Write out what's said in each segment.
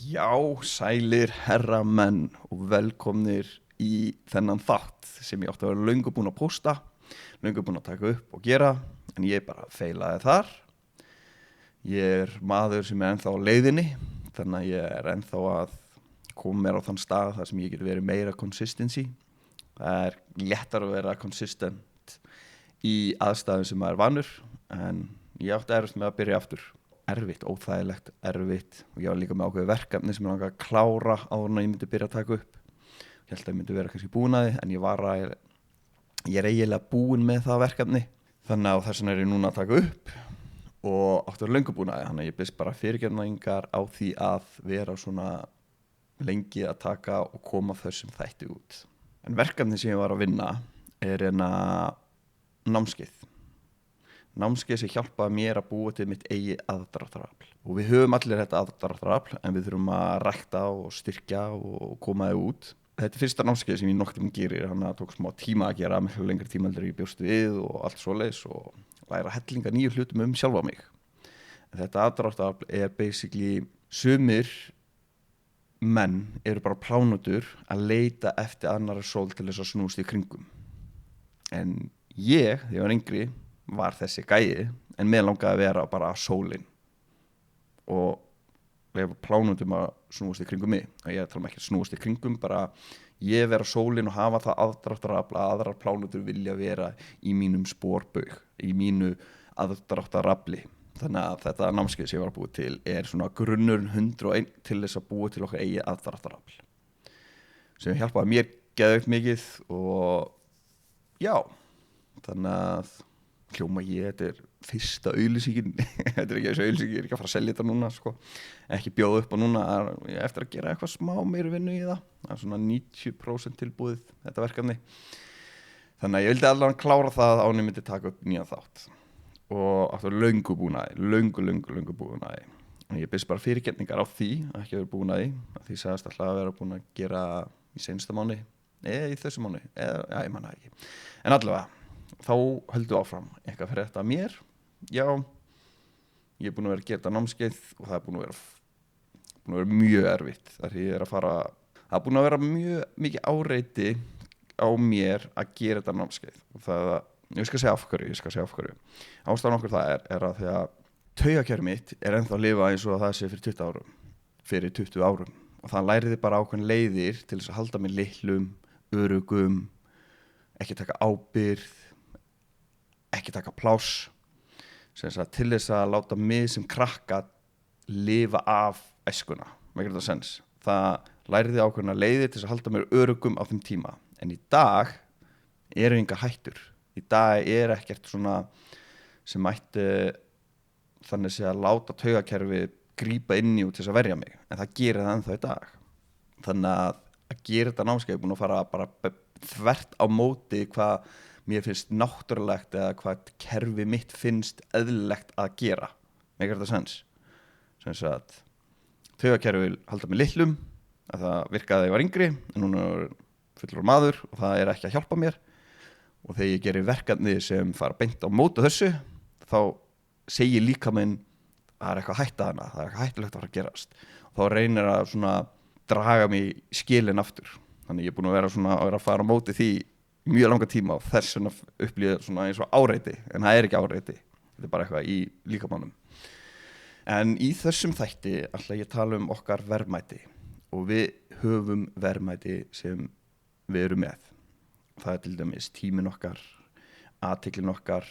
Já, sælir herramenn og velkomnir í þennan þátt sem ég átti að vera löngu búinn að pósta, löngu búinn að taka upp og gera, en ég bara feilaði þar. Ég maður sem ennþá á leiðinni, þannig að ég ennþá að koma mér á þann stað þar sem ég get verið meira consistency. Það léttar að vera consistent í aðstæðum sem maður vanur, en ég átti erfitt með að byrja aftur. Erfitt, óþægilegt, erfitt og ég var líka með ákveðið verkefni sem ég langaði að klára áður en ég myndi byrja að taka upp. Ég held að ég myndi vera kannski búin að því en ég er eiginlega búin með það verkefni, þannig að þess vegna er ég núna að taka upp og áttu að löngu búin að því, þannig að ég byrst bara fyrirgefningar á því að vera svona lengi að taka og koma þessum þætti út. En verkefni sem ég var að vinna er námskeið sem hjálpaði mér að búa til mitt eigi aðdráttarafl. Og við höfum allir þetta aðdráttarafl en við þurfum að rækta og styrkja og koma þau út. Þetta er fyrsta námskeið sem ég nokkuð gerir, þannig að það tók smá tíma að gera, miklu lengri tíma heldur en ég bjóst við og allt svoleiðis og læra hellinga nýju hlutum sjálfa mig. En þetta aðdráttarafl er basically sumir menn eru bara plánutur að leita eftir annarra sól til þess að snúast í kringum. En ég, þegar ég var yngri, var þessi gæi, en mér langaði að vera bara sólin og ég var plánundum að snúast í kringum mig og ég tala ekki að snúast í kringum, bara ég vera sólin og hafa það aðdráttarafl að aðrar plánundur vilja vera í mínum spórbaug, í mínu aðdráttarafli. Þannig að þetta námskeið sem ég var að búa til er svona grunnurinn 101 til þess að búa til okkar eigi aðdráttarafl sem hjálpaði mér geðveikt mikið og já, þannig að hljóma þetta er fyrsta auglýsingin þetta er ekki þessu auglýsingin, ég er ekki að fara að selja þetta núna sko. Ekki bjóða upp á núna, ég eftir að gera eitthvað smá meiri vinnu í það er svona 90% tilbúið þetta verkefni, þannig að ég vildi allavega klára það án ég myndi taka upp nýjan þátt og aftur löngu búin að því en ég byrst bara fyrirgefningar á því að ekki vera búin að því sagðist alltaf að vera búin að gera í seinsta mánuði eða í þessu mánuði, já ég manna ekki en allavega þá höldum áfram eitthvað fyrir þetta mér. Já, ég er búin að vera að gera þetta námskeið og það er búin að vera mjög erfitt. Það er búin að vera mjög mikið áreiti á mér að gera þetta námskeið og ég skal segja af hverju. Ástæðan okkur það er að því að taugakerfið mitt er ennþá að lifa eins og það sé fyrir 20 árum og það læriði bara ákveðin leiðir til þess að halda mig litlum, örugum, ekki taka ábyrgð, ekki taka pláss til þess að láta mig sem krakka lifa af æskuna, með þetta sens. Það læriði ákveðna leiðir til þess að halda mér örugum á þeim tíma, en í dag eru engar hættur. Í dag er ekkert svona sem mætti þannig sé að láta taugakerfið grípa inn í og til þess að verja mig, en það gerir það ennþá í dag. Þannig að gera þetta námskeið er búin að fara bara þvert á móti hvað mér finnst náttúrulegt eða hvað kerfi mitt finnst eðlilegt að gera. Megar þetta sens? Sem að taugakerfi vil halda mig litlum, að það virkaði að ég var yngri, en núna er fullur maður og það er ekki að hjálpa mér. Og þegar ég gerir verkefni sem fara beint á móti þessu, þá segir líka minn að það er eitthvað hætta hana, það er eitthvað hættulegt að fara að gerast. Og þá reynir að svona draga mig skilin aftur. Þannig ég er búin að vera að fara á móti því mjög langa tíma og þess vegna upplýða svona eins og áreiti, en það er ekki áreiti, þetta er bara eitthvað í líkamannum. En í þessum þætti ætla ég að tala okkar verðmæti og við höfum verðmæti sem við erum með. Það er til dæmis tíminn okkar, athyglin okkar,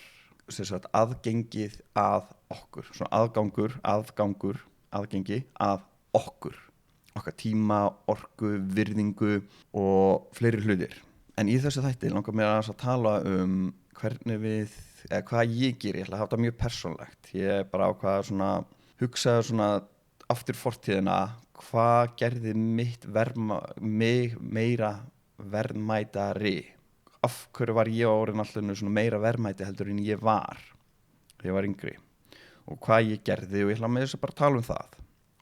aðgengið að okkur, svona aðgengi að okkar tíma, orku, virðingu og fleiri hlutir. En í þessu þætti langar mér að tala hvað ég geri. Ég ætla að hafa þetta mjög persónlegt. Ég bara ákvað svona hugsaði svona aftur fortíðina, hvað gerði mitt mig meira verðmætari? Af hverju var ég orðinn alltaf svona meira verðmæti heldur en ég var þegar ég var yngri? Og hvað ég gerði og ég ætla með þess að bara tala það.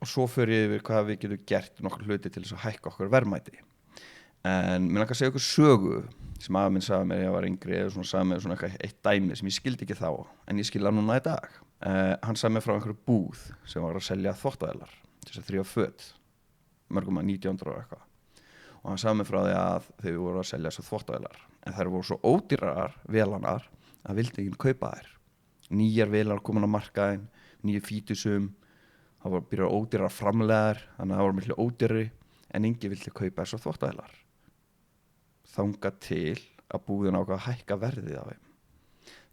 Og svo fyrir ég yfir hvað við getum gert nokkur hluti til þess að hækka okkur verðmæti. En mér langar að segja ykkur sögu sem afi minn sagði mér þegar ég var yngri eða svona sagði mér svona eitt dæmi sem ég skildi ekki þá en ég skildi það núna í dag. Hann sagði mér frá einhverju búð sem var að selja þvottavélar til þess að þrífa föt mörgum að 1900 og eitthvað og hann sagði mig frá því að þau voru að selja þessar þvottavélar en þær voru svo ódýrar vélanar að vildi ekki kaupa þær nýjar vélar komin á markaðinn nýju fítusum það voru byrjað ódýrar framlegar þannig að það voru miklu ódýrari en engi vildi kaupa þessar þvottavélar þangað til að búðin ákvað að hækka verðið á þeim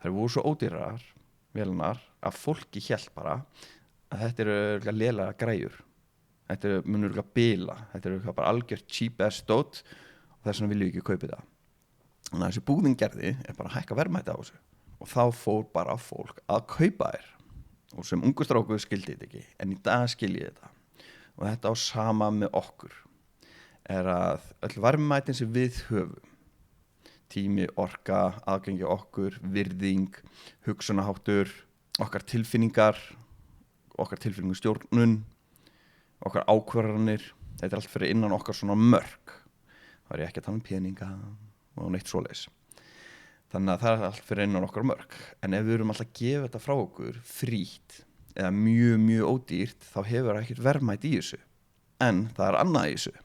þær voru svo ódýrar vélarnar að fólki hélt bara að þetta eru lélega græjur þetta munur ekki að bila þetta eru bara algjört cheap ass dot og þess vegna viljum við ekki kaupa þetta þannig að þessi búðin gerði bara að hækka verðmæti á þessu og þá fór bara fólk að kaupa þær og sem ungu strákur skildi þetta ekki en í dag skilji þetta og þetta á sama með okkur að öll verðmætin sem við höfum tími, orka, aðgengi okkur virðing, hugsunaháttur okkar tilfinningar stjórnun okkar ákvarðanir þetta allt fyrir innan okkar svona mörk það er ekki að tala um peninga og neitt svoleiðis þannig að það allt fyrir innan okkar mörk en ef við erum alltaf að gefa þetta frá okkur frítt eða mjög ódýrt þá hefur það ekkert verðmæti í þessu en það annað í þessu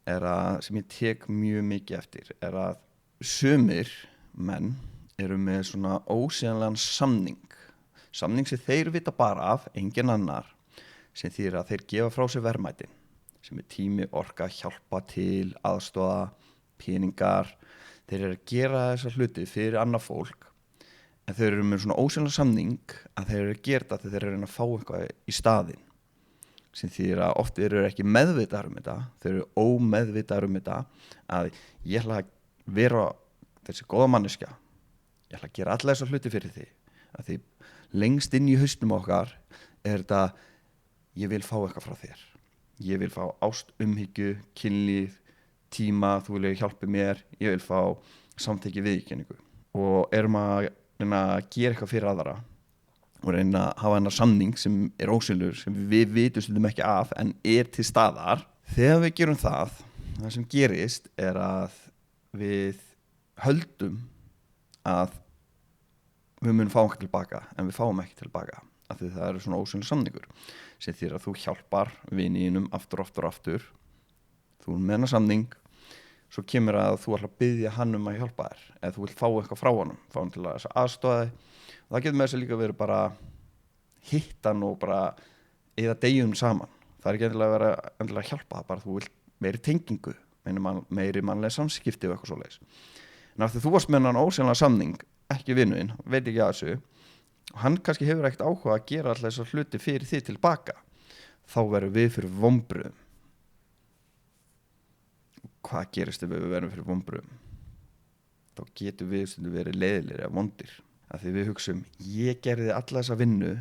að sem ég tek mjög mikið eftir að sumir menn eru með svona ósíðanlegan samning sem þeir vita bara af engin annar sem þýðir að þeir gefa frá sér verðmætin sem tími, orka, hjálpa til aðstoða, peningar þeir eru að gera þessar hluti fyrir annað fólk en þeir eru með svona ósíðanlegan samning að þeir eru að gera þetta þegar þeir eru að fá eitthvað í staðinn sem þýðir að oft eru ekki meðvitaðar þetta þeir eru ómeðvitaðar þetta að ég ætla að vera þessi góða manneskja ég ætla að gera alla þessar hluti fyrir því að því lengst inn í hausnum okkar þetta ég vil fá eitthvað frá þér ég vil fá ást, umhyggju, kynlíf tíma, þú vilja hjálpa mér ég vil fá samþykki viðurkenningu og erum að reyna að gera eitthvað fyrir aðra og reyna að hafa hennar samning sem ósynlegur sem við vitum stundum ekki af en til staðar þegar við gerum það sem gerist að við höldum að við munum fá eitthvað tilbaka en við fáum ekki tilbaka af því það eru svona ósynlegur samningur sem þýðir að þú hjálpar viniðinum aftur þú með hennar samning svo kemur að þú ætlar að biðja hann að hjálpa þér eða þú vilt fá eitthvað frá honum fá hann til að aðstoða þig og það getur með þess að líka verið bara hittan og bara eða degjum saman það er ekki endilega að hjálpa bara þú vilt meiri tengingu meiri mannlega samskipti og eitthvað svoleiðis en af því þú varst með hann ósynlega samning ekki vinuðinn, veit ekki að þessu og hann kannski hefur ekkert áhuga að gera alltaf þessar hluti fyrir því tilbaka þá verðum við fyrir vonbrigðum hvað gerist ef við verðum fyrir vonbrigðum þá getum við stundum verið leiðilegir eða vondir af því við hugsum ég gerði alla þessa vinnu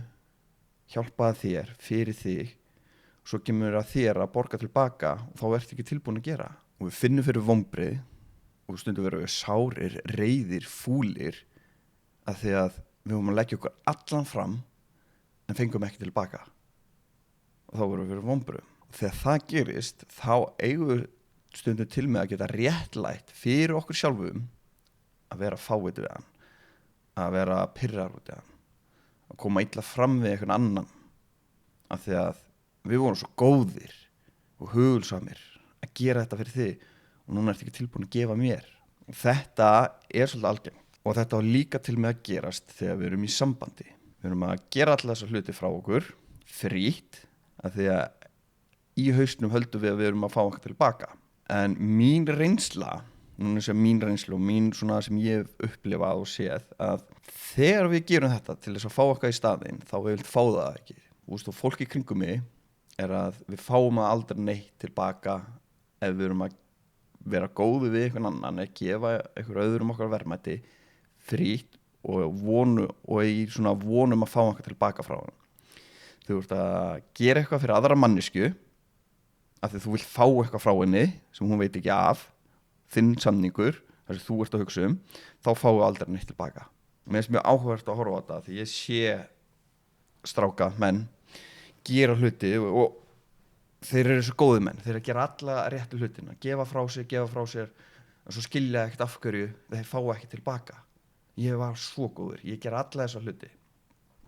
hjálpaði þér fyrir þig svo kemur að þér að borga tilbaka og þá ertu ekki tilbúin að gera og við finnum fyrir vonbrigð og stundum verðum við sárir, reiðir, fúlir að því að við höfum að leggja okkur allan fram en fengum ekki tilbaka og þá verðum við fyrir vonbrigðum og þegar það gerist þá eigum við stundum til með að geta réttlætt fyrir okkur sjálfum að vera fáið við hann að vera pirrar út í hann að koma illa fram við einhvern annan af því að við vorum svo góðir og hugulsamir að gera þetta fyrir þig og núna ertu ekki tilbúin að gefa mér og þetta svolítið algengt og þetta á líka til með að gerast þegar við erum í sambandi við erum að gera alla þessar hluti frá okkur frítt af því að í hausnum höldum við að við erum að fá eitthvað tilbaka en mín reynsla og mín svona sem ég hef upplifað og séð að þegar við gerum þetta til þess að fá eitthvað í staðinn þá við vilt fá það ekki og fólk í kringum mig að við fáum að aldrei neitt tilbaka ef við erum að vera góði við einhvern annan að gefa einhver öðrum okkar verðmæti frítt og í svona vonum að fá eitthvað tilbaka frá hann þú ert að gera eitthvað fyrir aðra mannesku af því þú vilt fá eitthvað frá henni sem hún veit ekki af þinn samningur, þar sem þú ert að hugsa þá fáum við aldrei neitt tilbaka mér finnst mjög áhugavert að horfa á þetta því ég sé stráka, menn gera hluti og þeir eru svo góði menn, þeir eru að gera alla réttu hlutina, gefa frá sér og svo skilja ekkert af hverju þeir fá ekki tilbaka ég var svo góður, ég gera alla þessa hluti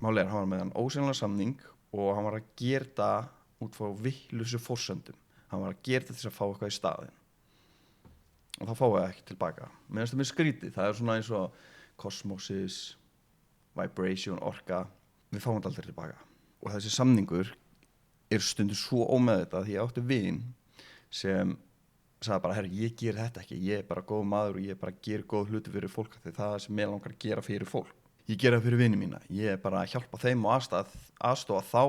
máli hann var með hann ósynlega samning og hann var að gera það út frá vitlausu forsendum hann var að gera þetta til þess að fá eitthvað í staðinn og það fáið ekki tilbaka. Mér finnst það mjög skrítið, það er svona eins og kosmosis, vibration, orka, við fáum þetta aldrei tilbaka og þessi samningur er stundum svo ómeðvitað því ég átti vin sem sagði bara, herri, ég ger þetta ekki, ég er bara góð maður og ég bara ger góð hluti fyrir fólk því það sem ég langar að gera fyrir fólk. Ég gera það fyrir vini mína, ég er bara að hjálpa þeim og aðstofa þá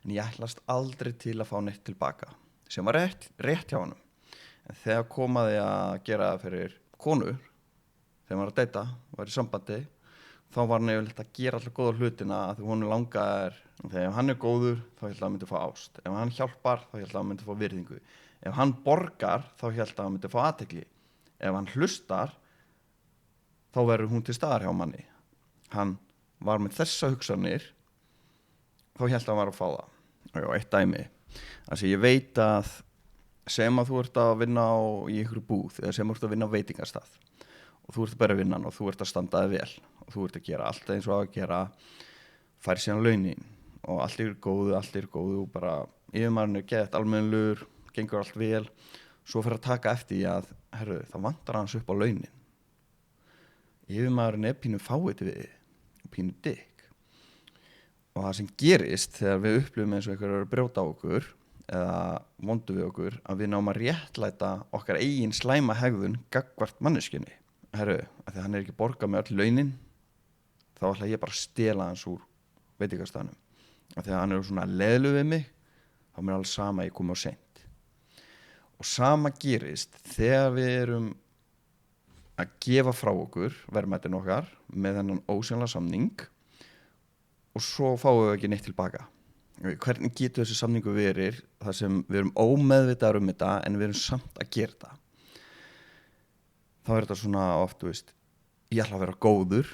en ég ætlast aldrei til að fá neitt tilbaka sem var rétt hjá honum. En þegar komaði að gera það fyrir konur, þegar maður var að deyta, var í sambandi, þá var hann yfirleitt að gera alltaf góða hlutina að því honum langar, þegar hann er góður þá hélt að hann myndi fá ást, ef hann hjálpar þá hélt að hann myndi fá virðingu, ef hann borgar þá hélt að hann myndi fá athygli, ef hann hlustar þá verður hún til staðar hjá manni. Hann var með þessa hugsanir þá hélt að hann var að fá það. Og eitt dæmi, altså ég veit að sem að þú ert að vinna í einhverju búð eða sem þú ert að vinna á veitingastað og þú ert bara að vinna og þú ert að standa þig vel og þú ert að gera allt eins og að gera, færi síðan launin og allt er góðu og bara yfirmaðurinn er gett almennilegur, gengur allt vel, svo fyrir að taka eftir því að herru, það vantar hans upp á launin. Yfirmaðurinn er pínu fáið við og pínu dykk og það sem gerist þegar við upplifum eins og einhver er að brjóta á okkur eða vondu við okkur að við náum að réttlæta okkar eigin slæma hegðun gagnvart manneskjunni. Herru, að því hann er ekki að borga með öll launin þá ætla ég bara að stela hans úr veitingastaðnum. Að því að hann er svona leiðlu við mig þá er mér alveg sama að ég komi á seint. Og sama gerist þegar við erum að gefa frá okkur verðmætin okkar með þennan ósynlega samning og svo fáum við ekki neitt tilbaka. Hvernig getur þessi samningu verið þar sem við erum ómeðvitaðar þetta en við erum samt að gera þetta? Þá er þetta svona oft, ég ætla að vera góður,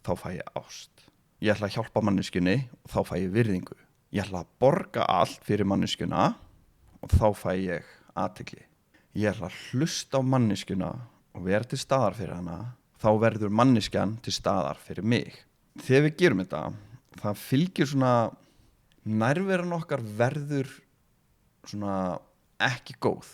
þá fæ ég ást. Ég ætla að hjálpa manneskjunni og þá fæ ég virðingu. Ég ætla að borga allt fyrir manneskjuna og þá fæ ég athygli. Ég ætla að hlusta á manneskjuna og vera til staðar fyrir hana, þá verður manneskjan til staðar fyrir mig. Þegar við gerum þetta, það fylgir svona nærveran okkar verður svona ekki góð.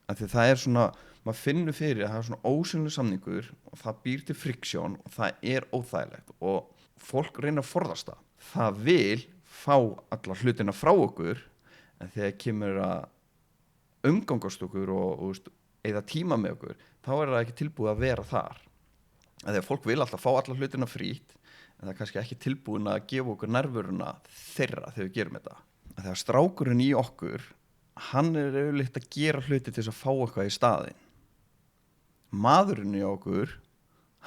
Af því það er svona, maður finnur fyrir að það er svona ósynlegur samningur og það býr til friksjón og það er óþægilegt og fólk reyna að forðast það. Það vil fá alla hlutina frá okkur en þegar kemur að umgangast okkur og eða tíma með okkur, þá er það ekki tilbúið að vera þar. Þegar fólk vil alltaf fá alla hlutina frýtt, en það er kannski ekki tilbúin að gefa okkur nærveruna þeirra þegar við gerum þetta. Þegar strákurinn í okkur, hann er auðvitað að gera hluti til þess að fá eitthvað í staðinn. Maðurinn í okkur,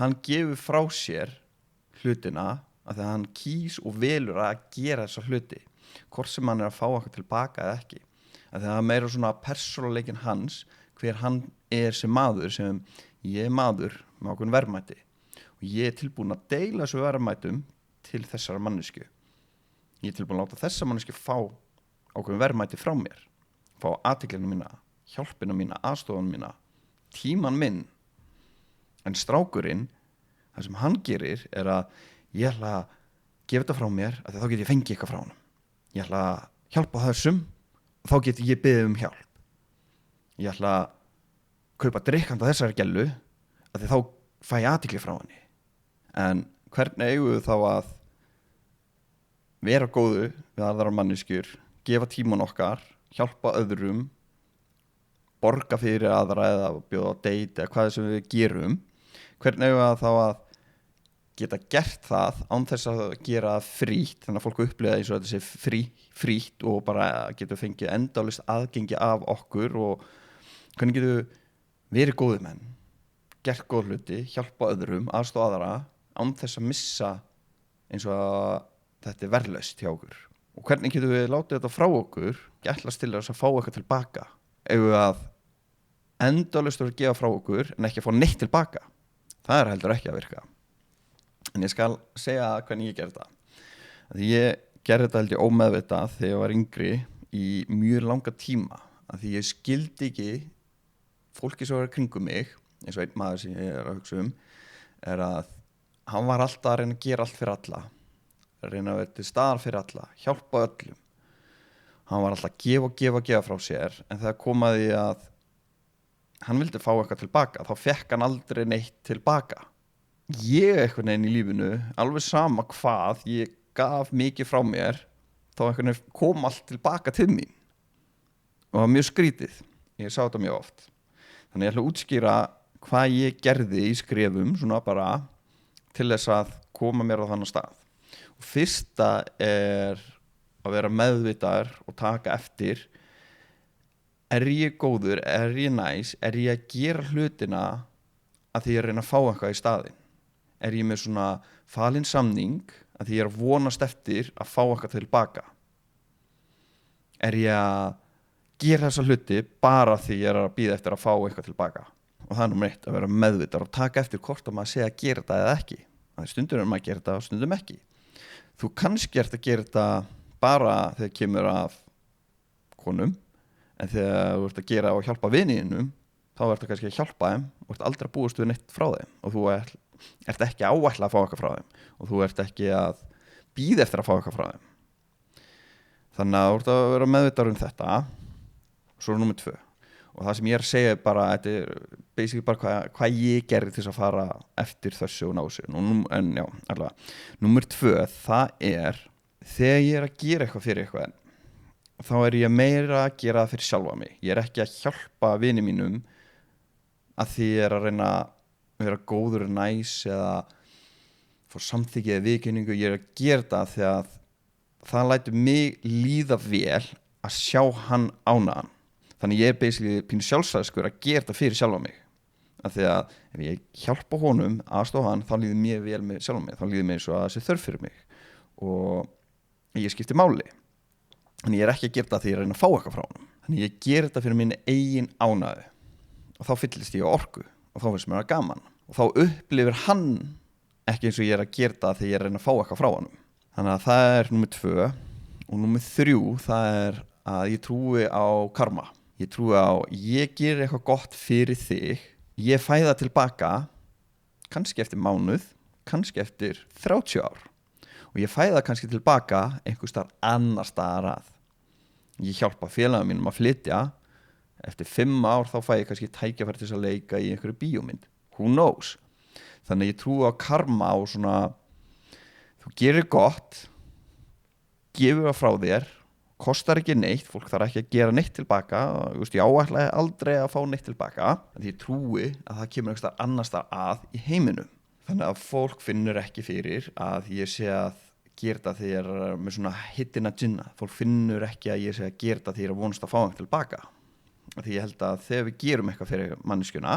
hann gefur frá sér hlutina að þegar hann kýs og velur að gera þessa hluti, hvort sem hann er að fá eitthvað tilbaka eða ekki. Að þegar það er meira svona persónuleikinn hans, hver hann er sem maður, sem ég er maður með okkur verðmæti og ég er tilbúin að deila þessu verðmætum til þessara mannesku. Ég er tilbúin að láta þessa mannesku fá okkur verðmæti frá mér, fá athyglina mína, hjálpina mína, aðstofan mína, tíman minn. En strákurinn, það sem hann gerir er að ég ætla að gefa þetta frá mér að þá get ég fengið eitthvað frá honum. Ég ætla að hjálpa þessum og þá get ég beðið um hjálp. Ég ætla að kaupa drikkanda þessari gellu að þá fæ ég athygli frá henni. En hvernig eigum við þá að vera góðu við aðrar manneskjur, gefa tíman okkar, hjálpa öðrum, borga fyrir aðra eða bjóða á date eða hvað sem við gerum. Hvernig eigum við þá að geta gert það án þess að gera frítt, þannig að fólk upplifa eins og þetta sé frítt og bara getur fengið endalaust aðgengi af okkur og hvernig getur við verið góðir menn, gert góð hluti, hjálpa öðrum, aðstoða aðra án þess að missa eins og að þetta er verðlaust hjá okkur. Og hvernig getum við látið þetta frá okkur, ætlast til þess að fá eitthvað tilbaka. Ef við að endalaust að gefa frá okkur en ekki að fá neitt tilbaka, það er heldur ekki að virka. En ég skal segja hvernig ég gerði þetta. Því ég gerði þetta held ég ómeðvitað þegar ég var yngri í mjög langa tíma. Því ég skildi ekki fólki sem var kringum mig, eins og einn maður sem ég er að hugsa er að hann var alltaf að reyna að gera allt fyrir alla, að reyna að vera til staðar fyrir alla, hjálpa öllum. hann var alltaf að gefa frá sér, en þegar kom að því að hann vildi fá eitthvað tilbaka, þá fekk hann aldrei neitt tilbaka. Ég einhvern veginn í lífinu, alveg sama hvað ég gaf mikið frá mér, þá einhvern veginn kom allt tilbaka til mín, og það var mjög skrítið. Ég sá þetta mjög oft. Þannig ég ætla að útskýra hvað ég gerði í skrefum, svona bara til þess að koma mér á þannig stað. Og fyrsta er að vera meðvitaður og taka eftir, er ég góður, er ég næs, er ég að gera hlutina að því ég reyna að fá eitthvað í staðinn? Er ég með svona falinn samning að því ég að vonast eftir að fá eitthvað tilbaka? Er ég að gera þessa hluti bara því ég að bíða eftir að fá eitthvað tilbaka? Og það er númer 1, að vera meðvitaður og taka eftir hvort að maður sé að gera þetta eða ekki. Stundum er maður að gera þetta og stundum ekki. Þú kannski ert að gera þetta bara þegar kemur af konum, en þegar þú ert að gera og hjálpa viniðinum, þá ert það kannski að hjálpa þeim og ert aldrei að búast við neitt frá þeim, og þú ert ekki áætla að fá eitthvað frá þeim, og þú ert ekki að bíða eftir að fá eitthvað frá þeim. Þannig að þú ert að vera meðvitaður um þetta. Svo er númer 2, og það sem ég er að segja er bara, þetta er basically bara hvað ég gerði til þess að fara eftir þessu og ná þessu. En já, allavega. Númer 2, það er þegar ég er að gera eitthvað fyrir eitthvað, þá er ég meira að gera það fyrir sjálfa mig. Ég er ekki að hjálpa vini mínum að því ég er að reyna að vera góður og næs eða fór samþykki eða viðurkenningu. Ég er að gera það því að það lætur mig líða vel að sjá hann ánægðan. Þannig ég er basically pínu sjálfsæðiskur að gera þetta fyrir sjálfa mig. Af því að ef ég hjálpa honum aðstoða hann, þá líður mér vel með sjálfa mig. Þá líður mér eins og að það sé þörf fyrir mig. Og ég skipti máli. Þannig ég er ekki að gera þetta því ég reyna að fá eitthvað frá honum. Þannig ég ger þetta fyrir minni eigin ánægju. Og þá fyllist ég á orku. Og þá finnst mér það gaman. Og þá upplifir hann ekki eins og ég er að gera þetta því ég reyna að fá eitthvað frá honum. Þannig að það er númer 2. Og númer 3, það er að ég trúi á karma. Ég trúi á, ég ger eitthvað gott fyrir þig. Ég fæ það tilbaka, kannski eftir mánuð, kannski eftir 30 ár. Og ég fæ það kannski tilbaka einhvers staðar annars staðar að. Ég hjálpa félagum mínum að flytja. Eftir 5 ár þá fæ ég kannski tækifæri til að leika í einhverju bíómynd. Who knows? Þannig ég trúi á karma og svona, þú gerir gott, gefur það frá þér, kostar ekki neitt, fólk þarf ekki að gera neitt tilbaka. Ég áætla aldrei að fá neitt tilbaka. Því ég trúi að það kemur einhvers staðar annars staðar að í heiminum. Þannig að fólk finnur ekki fyrir að ég sé að gera þetta því ég er með svona hidden agenda. Fólk finnur ekki að ég sé að gera þetta því ég er að vonast að fá einhvern tilbaka. Því ég held að þegar við gerum eitthvað fyrir manneskjuna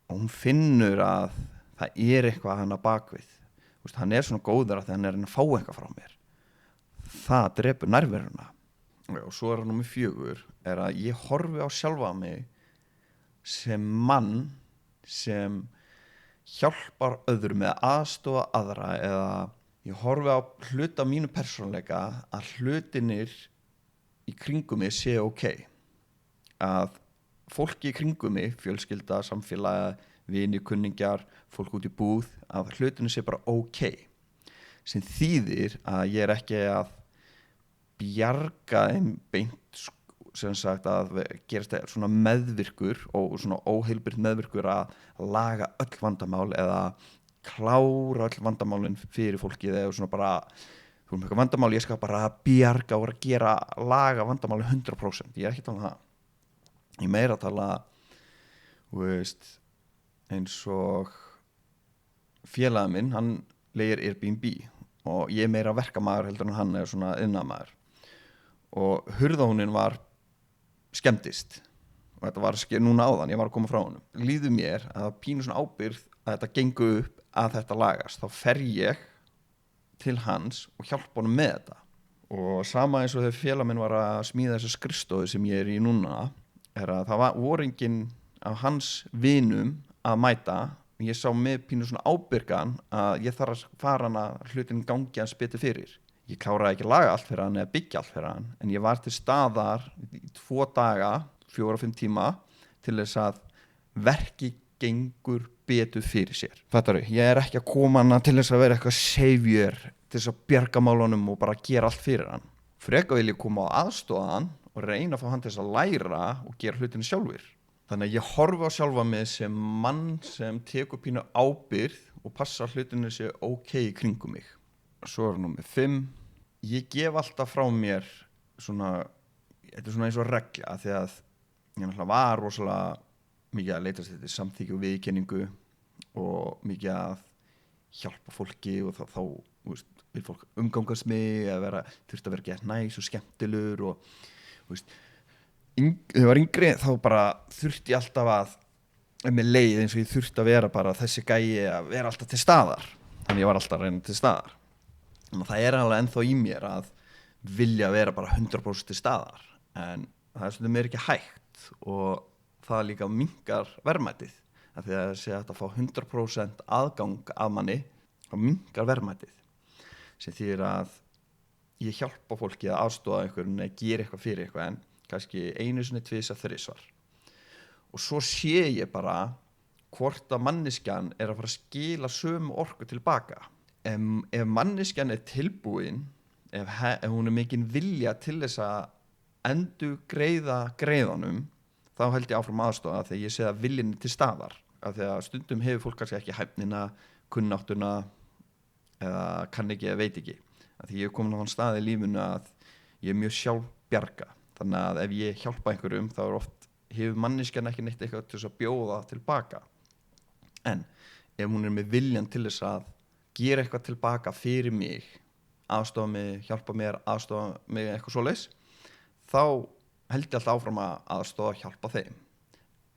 og hún finnur að það er eitthvað hann að bakvið. Hann er svona góður að hann er að fá eitthvað frá mér. Það drepur nærveruna. Og svo er það númer 4, er að ég horfi á sjálfa mig sem mann sem hjálpar öðrum eða aðstofa aðra, eða ég horfi á hluta á mínu persónuleika að hlutinir í kringum mig sé ok, að fólki í kringum mig, fjölskylda, samfélagi, vini, kunningjar, fólk út í búð, að hlutinir sé bara ok, sem þýðir að ég er ekki að bjarga þeim beint, sem sagt að gerast svona meðvirkur og svona óheilbirgt meðvirkur að laga öll vandamál eða klára öll vandamálin fyrir fólkið, eða svona bara þú erum eitthvað vandamál, ég skal bara bjarga og laga vandamáli 100%. Ég er ekki að tala um það. Ég meira að tala eins og félagið minn, hann leigir Airbnb og ég er meira verkamaður heldur en hann er svona iðnaðarmaður. Og hurðahúnin var skemmtist og þetta var núna áðan, ég var að koma frá honum. Líður mér að það pínu svona ábyrgð að þetta gengur upp, að þetta lagast, þá fer ég til hans og hjálpa honum með þetta. Og sama eins og þegar félag minn var að smíða þessu skrifstofu sem ég er í núna, er að það voru enginn af hans vinum að mæta. Ég sá með pínu svona ábyrgan að ég þarf að fara hann að hlutin gangi hans betur fyrir. Ég kláraði ekki að laga allt fyrir hann eða byggja allt fyrir hann, en ég var til staðar í 2 daga, 4-5 tíma, til þess að verki gengur betur fyrir sér. Fattar þú? Ég er ekki að koma hana til þess að vera eitthvað savior, til þess að bjarga málunum og bara gera allt fyrir hann. Frekar vil ég koma á aðstoðan og reyna að fá hann til þess að læra og gera hlutinu sjálfur. Þannig að ég horfi á sjálfa mig sem mann sem tekur pínu ábyrgð og passa hlutinu sé í kringum mig. Svo númer 5. Ég gef alltaf frá mér svona, þetta svona eins og regla, því að ég náttúrulega var rosalega mikið að leitast þetta samþykju og viðurkenningu og mikið að hjálpa fólki og þá vil fólk umgangast mig þurfti að vera gett næs og skemmtilegur og þegar ég var yngri þá bara þurfti ég alltaf að með leið eins og ég þurfti að vera bara þessi gæi að vera alltaf til staðar, þannig ég var alltaf að reyna til staðar. Þannig að það alveg ennþá í mér að vilja vera bara 100% til staðar, en það stundum mér ekki hægt og það líka minnkar verðmætið, af því að sé að fá 100% aðgang af manni þá minnkar verðmætið, sem þýðir að ég hjálpa fólki að aðstoða einhverjum eða gera eitthvað fyrir eitthvað, en kannski einu sinni, tvisvar, þrisvar. Og svo sé ég bara hvort að manneskjan að fara að skila sömu orku tilbaka. Ef manneskjan tilbúin, ef hún mikinn vilja til þess að endurgreiða greiðanum, þá held ég áfram aðstoða þegar ég sé að viljinn til staðar. Af því að stundum hefur fólk kannski ekki hæfnina, kunnáttuna eða kann ekki eða veit ekki. Af því ég er komin á þann stað í lífinu að ég er mjög sjálfbjarga. Þannig að ef ég hjálpa einhverjum þá oft hefur manneskjan ekki neitt eitthvað til þess að bjóða tilbaka. En ef hún með viljan til þess að gera eitthvað tilbaka fyrir mig, aðstofa mig, hjálpa mér, aðstofa mig eitthvað svoleiðis, þá held ég alltaf áfram að aðstofa, hjálpa þeim.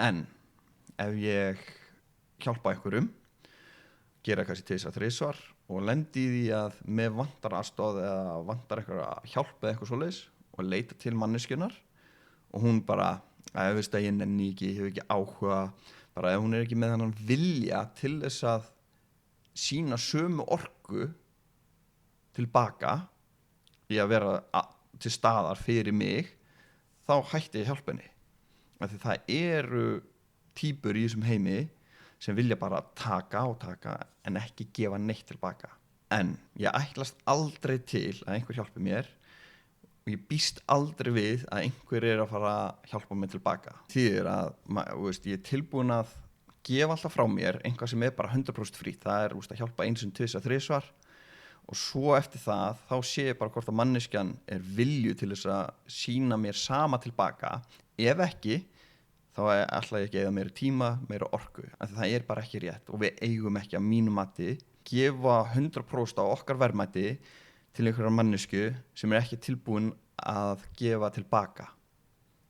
En ef ég hjálpa einhverjum, gera kannski 2-3 og lendi í því að mig vantar aðstoð eða vantar eitthvað hjálp eða eitthvað svoleiðis og leita til manneskjunar og hún bara, ég veist að ég nenni ekki, ég hef ekki áhuga, bara ef hún ekki með þennan vilja til þess að sína sömu orku tilbaka í að vera til staðar fyrir mig, þá hætti ég hjálpa henni. Af því það eru týpur í þessum heimi sem vilja bara taka og taka en ekki gefa neitt tilbaka. En ég ætlast aldrei til að einhver hjálpi mér og ég býst aldrei við að einhver að fara að hjálpa mig tilbaka. Þýðir að ég tilbúin að gefa alltaf frá mér einhvað sem bara 100% frítt. Það að hjálpa 1, 2, 3 og svo eftir það þá sé ég bara hvort að manneskjan vilju til þess að sína mér sama tilbaka. Ef ekki, þá ætla ég ekki að eyða meira tíma, meira orku. Af því það bara ekki rétt og við eigum ekki að mínu mati gefa 100% á okkar verðmæti til einhverjar mannesku sem ekki tilbúin að gefa tilbaka.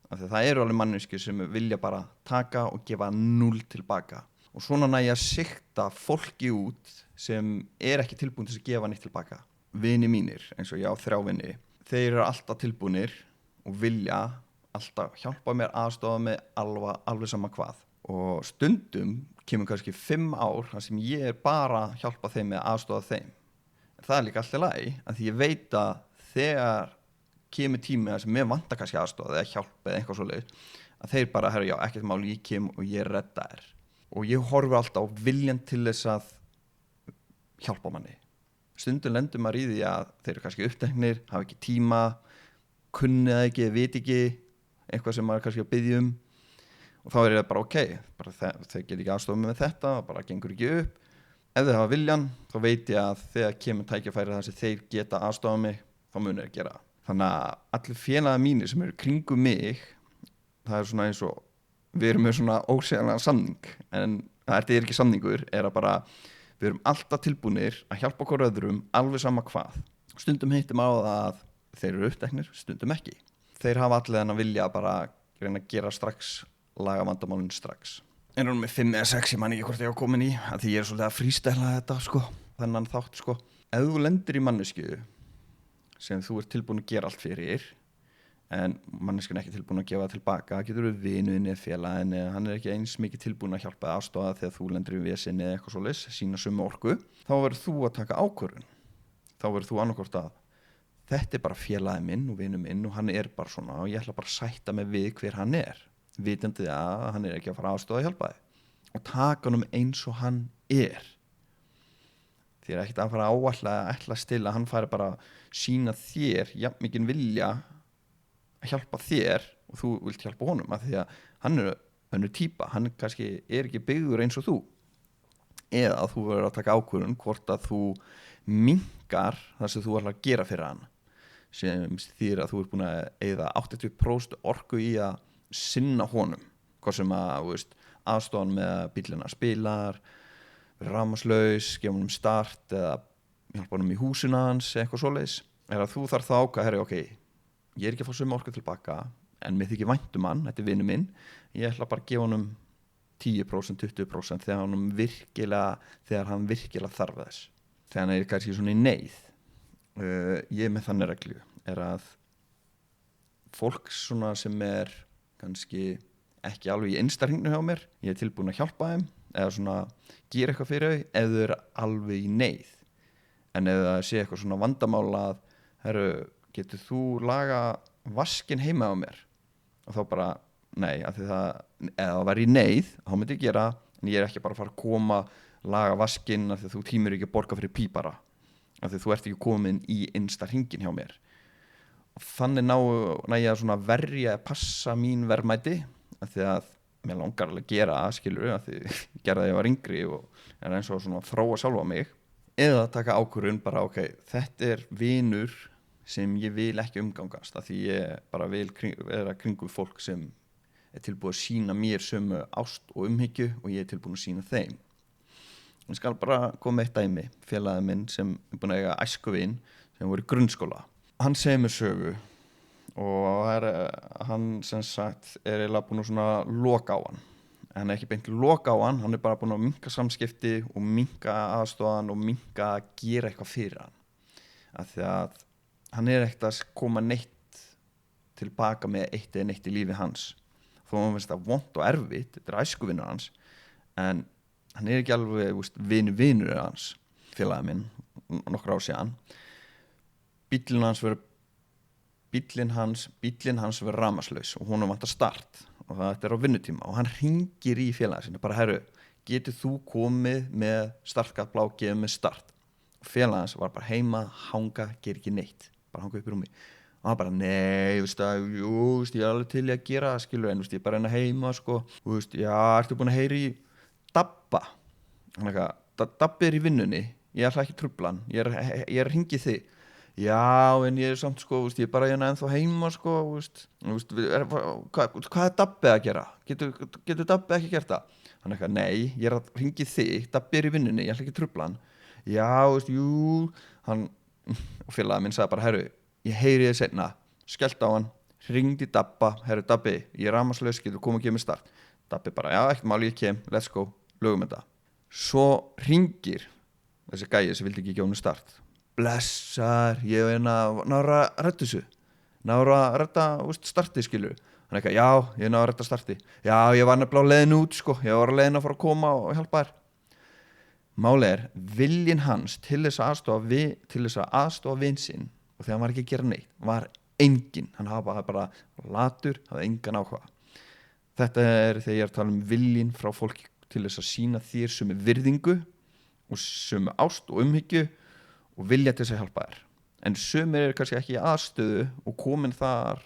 Af því það eru alveg mannesku sem vilja bara taka og gefa 0 tilbaka. Og svona næ ég að sigta fólki út sem ekki tilbúin til að gefa neitt tilbaka. Vini mínir, eins og ég á 3 vini, þeir eru alltaf tilbúnir og vilja alltaf hjálpa mér, aðstofa mig alveg sama hvað. Og stundum kemur kannski 5 ár þar sem ég bara að hjálpa þeim með aðstofa þeim. Það líka alltaf lagi, að því ég veit að þegar kemur tími sem mér vantar kannski aðstofa eða hjálpa eða eitthvað svoleiðis, að þeir bara, já, ekkert mál, ég kem og ég redda þér. Og ég horfi alltaf á viljan til þess að hjálpa manni. Stundum lendur maður í því að þeir eru kannski uppteknir, hafa ekki tíma, kunni það ekki, veit ekki, eitthvað sem maður kannski að biðja um. Og þá það bara bara þeir get ekki aðstofa mig með þetta, bara gengur ekki upp. Ef þeir hafa viljan, þá veit ég að þegar kemur tækifæri þar sem þeir geta aðstofa mig, þá munir að gera. Þannig að allir félagar mínir sem eru kringum mig, það svona eins og við erum með svona ósegjanlega samning, en þetta ekki samningur, að bara við erum alltaf tilbúnir að hjálpa okkur öðrum alveg sama hvað. Stundum hittum á það að þeir eru uppteknir, stundum ekki. Þeir hafa allir þennan vilja bara reyna að gera strax, laga vandamálin strax. En núna með 5 eða 6, ég man ekki hvort ég á komin í, að því ég svolítið að frístæla þetta, þennan þátt, Ef þú lendir í mannesku sem þú tilbúin að gera allt fyrir, en manneskjan ekki tilbúin að gefa tilbaka, getur við vinuðinni, félaginu, hann ekki eins mikið tilbúin að hjálpa aðstofa þegar þú lendir í vesinni eða eitthvað svoleiðis, sína sömu orku, þá verður þú að taka ákvörðun. Þá verður þú annarkvort að þetta bara félagi minn og vinur minn og hann bara svona og ég ætla bara að sætta mig við hver hann vitandi að hann ekki að fara aðstofa að hjálpa þig og taka hann eins og hann því ekkert að fara ætlast til að hann fari bara að sýna þér jafn mikinn vilja að hjálpa þér og þú vilt hjálpa honum, af því að hann er önnur típa, hann kannski er ekki byggður eins og þú, eða þú verður að taka ákvörðun hvort að þú minnkar það sem þú ætlar að gera fyrir hann, sem þýðir að þú ert búin að eyða 80% orku í að sinna honum, hvað sem að aðstofan með að bílina spilar, vera rafmagnslaus, gefa honum start eða hjálpa honum í húsinu hans eitthvað svoleiðis, er að þú þarf þá ákveða, ok, ég er ekki að fá sömu orku tilbaka en mér þykir vænt um hann, þetta er vinur minn, ég ætla bara að gefa honum 10%, 20% þegar hann virkilega þarf þess, þegar hann er kannski svona í neyð. Ég með þannig reglu er að fólk svona sem er kannski ekki alveg í innsta hringnu hjá mér, ég er tilbúin að hjálpa þeim eða svona gera eitthvað fyrir þau ef þau eru alveg í neyð, en ef það sé eitthvað svona vandamál að herru, getur þú laga vaskinn heima á mér, og þá bara nei, af því það, eða það var í neyð þá myndi ég gera, en ég er ekki bara að fara að koma laga vaskinn af því að þú tímir ekki að borga fyrir pípara, af því að þú ert ekki komin í innsta hringin hjá mér, og þannig næ ég að svona verja að passa mín verðmæti, af því að mér langar alveg að gera, skilur, af því ég gerði það ég var yngri og er eins og svona þróa sjálfa mig, eða taka ákvörðun bara ok, þetta er vinur sem ég vil ekki umgangast, af því ég bara vil vera kringum fólk sem er tilbúið að sýna mér sömu ást og umhyggju og ég er tilbúin að sýna þeim. Ég skal bara koma með eitt dæmi, félagi minn sem er búin að eiga æskuvin sem voru í grunnskóla. Hann segir mér sögu og hann sem sagt er eiginlega búin að svona loka á hann. Hann er ekki beint loka á hann er bara búin að minnka samskipti og minnka aðstofan og minnka að gera eitthvað fyrir hann. Af því að hann er ekkert að koma neitt tilbaka með eitt eða neitt í lífi hans. Þó hann finnst það vont og erfitt, þetta er æskuvinur hans, en hann er ekki alveg vinur hans, félagi minn, nokkur ár síðan. Bíllinn hans verður rafmagnslaus og honum vantar start og þetta er á vinnutíma og hann hringir í félagi sinni, bara herru, getur þú komið með startgaflá, gefið með start. Og félagi hans var bara heima, hanga, ger ekki neitt, bara hanga upp í rúmi. Og hann bara, nei, ég er alveg til í að gera það, skilur, en ég er bara heima, sko, já, ertu búin að heyra í Dabba? Hann eitthvað, Dabbi er í vinnunni, ég ætla ekki trufla hann, ég er að hringi þig. Já, en ég er samt, sko, ég er bara ennþá heima, sko, hvað er Dabbi að gera? Getur Dabbi ekki gert það? Hann eitthvað, nei, ég er að hringi þig, Dabbi er í vinnunni, ég ætla ekki trufla hann. Já, hann, og félagi minn sagði bara, herru, ég heyri þið seinna, skellt á hann, hringdi Dabba, herru Dabbi, ég er rafmagnslaus, getur komið að gefa mig start. Dabbi bara, já, ekkert máli, ég kem, let's go, lögum þetta. Svo hringir þessi gæi sem vildi ekki gefa henni start. Blessar, ég er nára að redda þessu, nára að redda starti, skilur. Hann eitthvað, já, ég er nára að redda starti. Já, ég var nefnilega á leiðinu út, sko, ég var á leiðinu að fara að koma og hjálpa þér. Máli er, viljinn hans til þess að aðstofa vin sinn og þegar hann var ekki að gera neitt, var engin, hann hafa bara latur, hafði engan áhuga. Þetta er þegar ég er að tala viljinn frá fólki til þess að sýna þér sömu virðingu og sömu ást og umhyggju og vilja til þess að hjálpa þér. En sömur eru kannski ekki í aðstöðu og komin þar,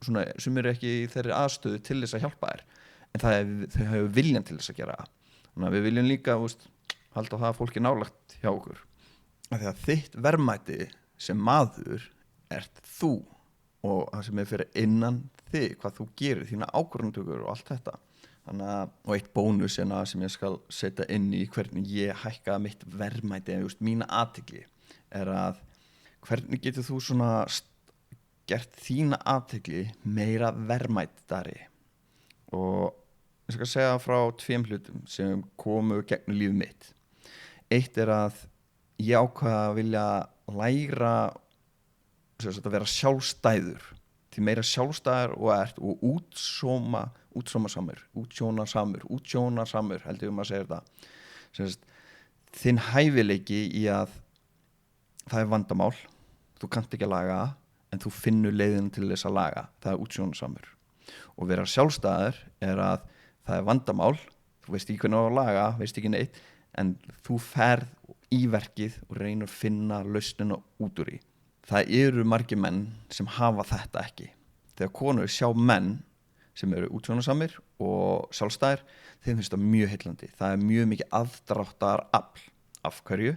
svona, sömur eru ekki í þeirri aðstöðu til þess að hjálpa þér, en þau hefur viljan til þess að gera það. Þannig að við viljum líka halda það að fólki nálægt hjá okkur. Af því að þitt verðmæti sem maður ert þú og það sem er fyrir innan þig, hvað þú gerir, þína ákvörðunartökur og allt þetta. Þannig að, og eitt bónus sem ég skal setja inn í hvernig ég hækka mitt verðmæti, mína athygli, er að hvernig getur þú svona gert þína athygli meira verðmætari. Og ég skal segja frá 2 hlutum sem komu gegnum lífið mitt. Eitt er að ég ákvað að vilja læra að vera sjálfstæður, því meira sjálfstæður og ert og útsjónarsamur heldur maður að segja þetta. Þinn hæfileiki í að það er vandamál, þú kannt ekki að laga en þú finnur leiðina til þess að laga, það er útsjónarsamur. Og vera sjálfstæður er að það er vandamál, þú veist ekki hvernig á að laga, veist ekki neitt, en þú ferð í verkið og reynir að finna lausnina út úr í. Það eru margir menn sem hafa þetta ekki. Þegar konur sjá menn sem eru útsjónarsamir og sjálfstæðir, þeim finnst það mjög heillandi. Það er mjög mikið aðdráttar afl. Af hverju?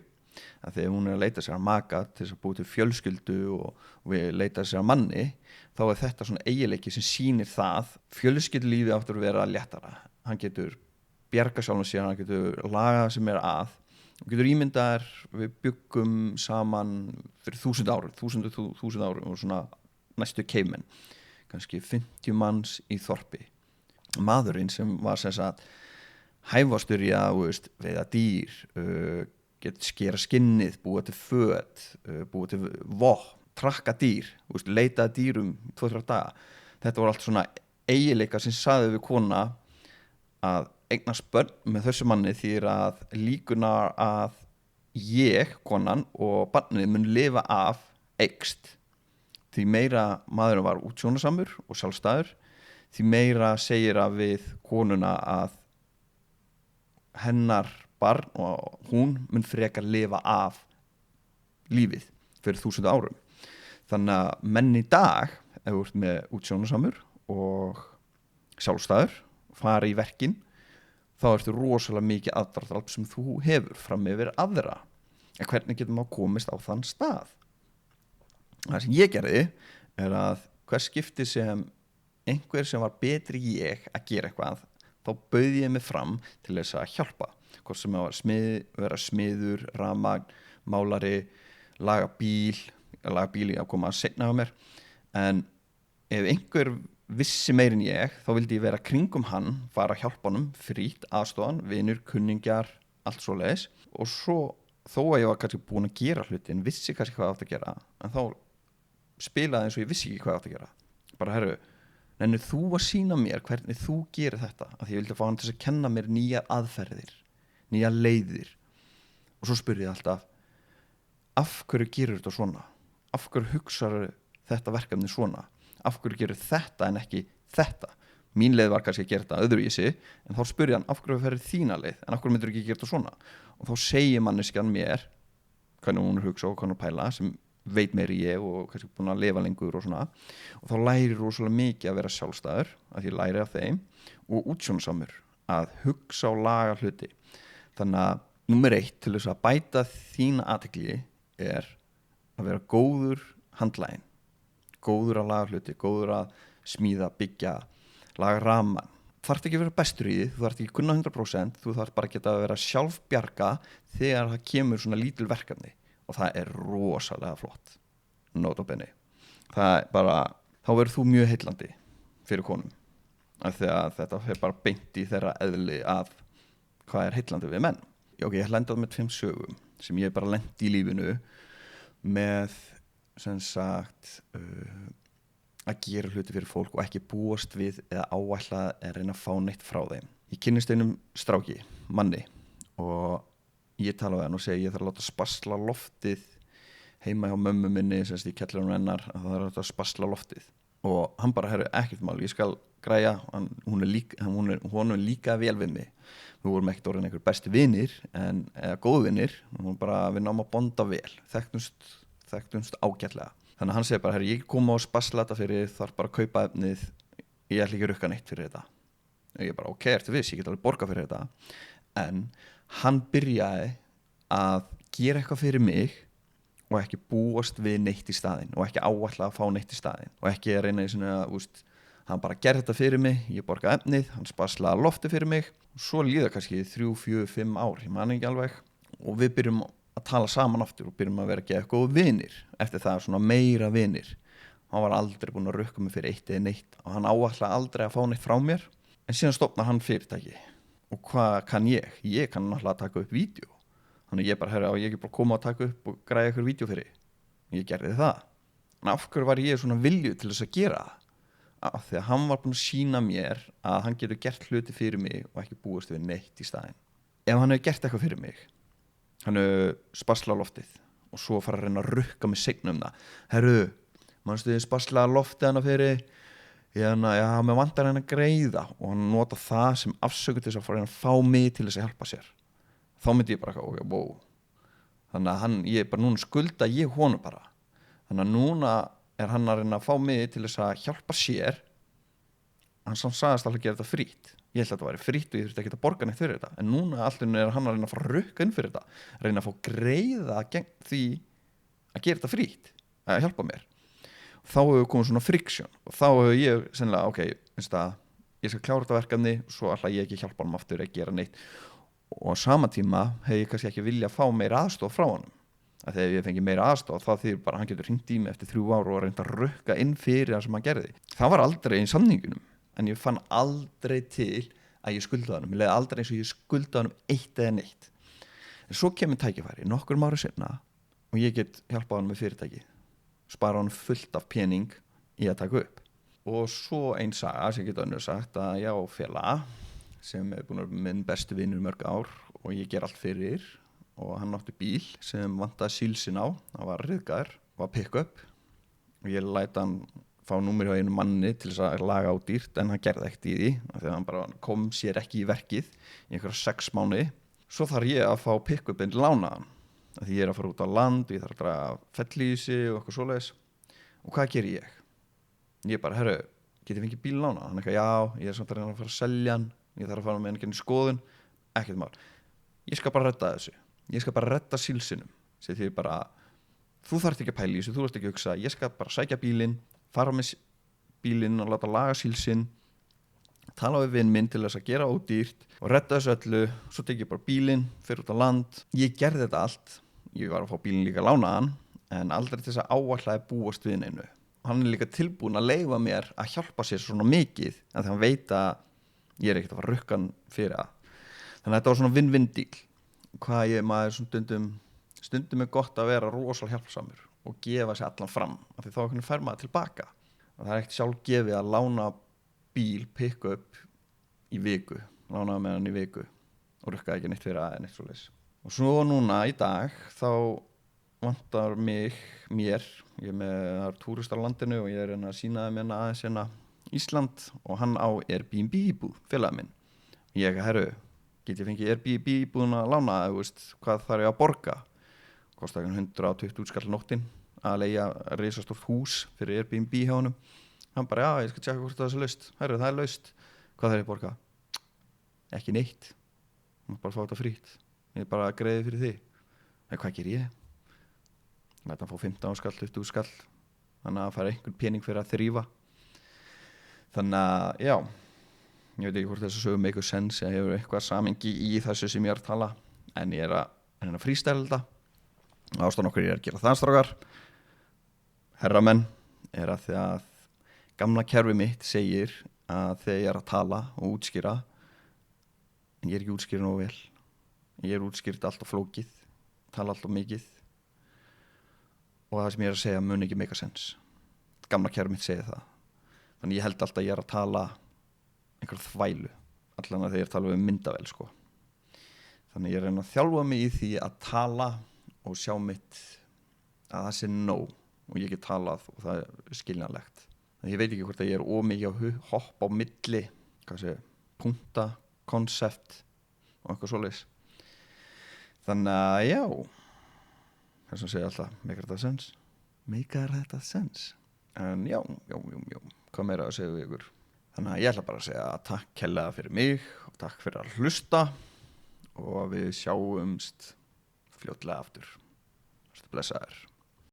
Að þegar hún er að leita sér að maka til þess að búa til fjölskyldu og við leita sér að manni, þá er þetta svona eiginleiki sem sýnir það fjölskyldulífið áttur að vera léttara. Hann getur bjarga sjálfum sér, hann getur lagað sem er að, hann getur ímyndaðar, við byggum saman fyrir 1000 árum og svona næstu cavemen, kannski 50 manns í þorpi. Maðurinn sem var sem sagt hæfastur í að veiða dýr, geta skera skinnið, búa til föt, búa til vopn, trakka dýr, leita dýrum 2-3 daga. Þetta var allt svona eiginleika sem sagði við kona að eignast börn með þessu manni þýðir að líkunar að ég, konan og barnið mun lifa af eykst. Því meira maðurinn var útsjónarsamur og sjálfstæður, því meira segir að við konuna að hennar barn og hún mun frekar lifa af lífið fyrir 1000 árum. Þannig að menn í dag, ef þú ert með útsjónarsamur og sjálfstæður, fara í verkin, þá ertu rosalega mikið aðdráttarafl sem þú hefur fram yfir aðra. En hvernig getur maður komist á þann stað? Það sem ég gerði er að hver skipti sem einhver sem var betri ég að gera eitthvað, þá bauð ég mig fram til þess að hjálpa. Hvort sem að vera smiður, rafmagn, málari, laga bíl að koma seinna á mér. En ef einhver vissi meir en ég, þá vildi ég vera kringum hann, fara að hjálpa honum, frýtt, aðstofan, vinur, kunningjar, allt svoleiðis. Og svo, þó að ég var kannski búin að gera hlutin, vissi kannski hvað ég átti að gera, en þá spilaði eins og ég vissi ekki hvað ég átti að gera. Bara, herru, nennir þú að sýna mér hvernig þú gerir þetta? Af því ég vildi fá hann til að kenna mér nýjar aðferðir, nýjar leiðir. Og svo spurði ég alltaf, af hverju gerur þetta svona? Af hverju hugsaðu þetta verkefni svona? Af hverju gerur þetta en ekki þetta? Mín leið var kannski að gera þetta öðruvísi, en þá spurði hann, af hverju ferði þína leið, en af hverju myndir ekki gera þetta svona? Og þá segir manneskjan mér hvernig hún hugsa og hvernig pæla, sem veit meiri ég og kannski búin að lifa lengur og svona. Og þá læri rosalega mikið að vera sjálfstæður, að ég læri af þeim, og útsjónarsamur, að hugsa og laga hluti. Þannig að númer 1 til þess að bæta þína athygli er að vera góður handlaginn, góður að laga hluti, góður að smíða, byggja, laga raman. Þú þarft ekki að vera bestur í því, þú þarft ekki að kunna 100%, þú þarft bara að geta að vera sjálfbjarga þegar það kemur svona lítil verkefni. Og það er rosalega flott, nota bene. Það er bara, þá verður þú mjög heillandi fyrir konum. Af því að þetta fer bara beint í þeirra eðli að hvað er heillandi við menn. Ok, ég lendaði með 5 sögum sem ég bara lendi í lífinu með, sem sagt, að gera hluti fyrir fólk og ekki búast við eða áætla að reyna að fá neitt frá þeim. Ég kynnist einum stráki, manni, og ég tala við hann og segi ég þarf að láta spasla loftið heima hjá mömmu minni, sem í kjallaranum hennar, að það er að láta spasla loftið. Og hann bara, herru, ekkert mál, ég skal græja, hún er líka vel við mig. Við vorum ekkert orðin einhver besti vinir, eða góðvinir, við náum að bonda vel, þekktumst ágætlega. Þannig að hann segir bara, herru, ég kom á að spasla þetta fyrir, þarf bara að kaupa efnið, ég ætla ekki að rukka neitt fyrir þetta. Og ég bara, ok, ertu viss, ég get alveg borga fyrir þetta. En hann byrjaði að gera eitthvað fyrir mig og ekki búast við neitt í staðinn og ekki áætla að fá neitt í staðinn og ekki að reyna í svona, hann bara gerði þetta fyrir mig, ég borgaði efnið, hann spaslaði lofti fyrir mig og svo líða kannski 3, 4, 5 ár, ég man ekki alveg, og við byrjum að tala saman aftur og byrjum að vera að geða góð vinir, eftir það svona meira vinir. Hann var aldrei búinn að rukka mig fyrir eitt eða neitt og hann áætlaði aldrei að fá neitt frá mér, en síðan stofnar hann fyrirtæki. Og hvað kann ég? Ég kann náttúrulega að taka upp vídeo. Þannig ég bara, herra, ég ekki bara koma að taka upp og græja ykkur vídeo fyrir. Ég gerði það. En af hverju var ég svona viljuð til þess að gera það? Af því að hann var búinn að sýna mér að hann getur gert hluti fyrir mig og ekki búast við neitt í staðinn. Ef hann hefur gert eitthvað fyrir mig, hann hefur spaslað loftið og svo fara að reyna að rukka mig seinna um það. Herru, manstu þið spaslað loftið hana fyrir? Já, mér vantar hann að greiða og hann nota það sem afsöku til þess að fara að fá mig til þess að hjálpa sér. Þá myndi ég bara, ok, wow, þannig að ég bara núna skulda ég honum bara, þannig að núna er hann að reyna að fá mig til þess að hjálpa sér. Hann sagðist alltaf að gera þetta frýtt, ég held að þetta væri frýtt og ég þurfti ekki að borga neitt fyrir þetta, en núna alltaf er hann að reyna að fara að rukka inn fyrir þetta, reyna að fá greiða gegn því að gera þetta frýtt, að hjálpa mér. Og þá hefur komið svona friksjón og þá hefur ég sennilega, ok, ég skal klára þetta verkefni og svo ætla ég ekki hjálpa hann aftur að gera neitt, og á sama tíma hef ég kannski ekki vilja að fá meira aðstoð frá honum, að þegar ég fengi meira aðstoð þá þýðir bara hann getur hringt í mig eftir 3 ár og reynda að rukka inn fyrir það sem hann gerði. Það var aldrei í samningunum, en ég fann aldrei til að ég skuldaði honum, ég leiði aldrei eins og ég skuldaði honum eitt eða neitt. En svo kemur tækifæri nokkur ári seinna og ég get hjálpað honum með fyrirtæki, spara honum fullt af pening í að taka upp. Og svo ein saga sem ég get önnur sagt, að ég á félaga sem er búin að vera minn bestu vinur mörg ár og ég ger allt fyrir, og hann átti bíl sem vantaði sílsin á, það var ryðgaður, var pick-up og ég læt hann fá númer hjá einu manni til þess að laga á dýrt, en hann gerði ekkert í því af því að hann bara kom sér ekki í verkið í einhverja 6 mánuði. Svo þarf ég að fá pick-upinn lánaðan af því ég er að fara út á land, ég þarf að draga fellísi og eitthvað svoleiðis. Og hvað ger ég? Ég bara, herru, get ég fengið bíl lánaðan? Hann eitthvað, já, ég er samt að reyna að fara að selja hann, ég þarf að fara með hann í skoðun, ekkert mál. Ég skal bara redda þessu, ég skal bara redda sílsinum, sem því bara, þú þarft ekki að pæla í þessu, þú þarft ekki að hugsa, ég skal bara sækja bílinn, fara með bílinn og láta laga sílsinn, tala við vinn minn til þess að gera ódýrt og redda þessu öllu. Svo tek ég bara bílinn, fer út á land. Ég gerði þetta allt, ég var að fá bílinn líka lánaðan, en aldrei til þess að áætlaði búast við neinu. Hann er líka tilbúin að leyfa mér að hjálpa sér svona mikið, en þegar hann veit að ég er ekkert að fara að rukka hann fyrir það. Þannig að þetta var svona win-win deal. Hvað ég maður stundum er gott að vera rosalega hjálpsamur og gefa sér allan fram, af því þá fær maður tilbaka. Og það er ekkert sjálfgefið að lána bíl, pick-up í viku, lánaði með hann í viku og rukkaði ekki neitt fyrir að neitt svoleiðis. Og svo núna í dag þá vantar mér, ég er með túristar á landinu og ég er að sýna þeim aðeins Ísland og hann á Airbnb íbúð, félagi minn. Ég herru, get ég fengið Airbnb íbúðin að lána, hvað þarf ég að borga? Kostar 120 skall nóttin að leigja risastórt hús fyrir Airbnb hjá honum. Hann bara, já, ég skal tjekka hvort það er laust. Herru, það er laust. Hvað þarf ég að borga? Ekki neitt. Ég má bara fá þetta frýtt. Ég er bara að greiði fyrir því. En hvað ger ég? Læta hann fá 15 skall, 20 skall. Þannig að fara einhvern pening fyrir að þrýfa. Þannig að, já, ég veit ekki hvort þessu sögum make sense, ég hefur eitthvað samengi í þessu sem ég er að tala, en ég er að freestyle þetta. Ástæðan okkur ég er að gera það, strákar. Herramenn, er að því að gamla kerfi mitt segir að þegar ég er að tala og útskýra, en ég er ekki útskýra nógu vel. Ég er útskýrt alltaf flókið, tala alltaf mikið, og það sem ég er að segja mun ekki make sense. Gamla kerfi mitt segir það. Þannig ég held alltaf að ég er að tala einhver þvælu, allan að þegar ég tala um myndavél, sko. Þannig ég er að þjálfa mig í því að tala og sjá mitt að það sé nóg og ég get talað og það er skiljanlegt. Þannig ég veit ekki hvort að ég er ómikið að hoppa á milli, punkta, konsept og eitthvað svoleiðis. Þannig að já, þess að segja alltaf, meikar þetta sens? En já, hvað meira að segja við ykkur? Þannig að ég ætla bara að segja takk kærlega fyrir mig og takk fyrir að hlusta og við sjáumst fljótlega aftur. Blessaður.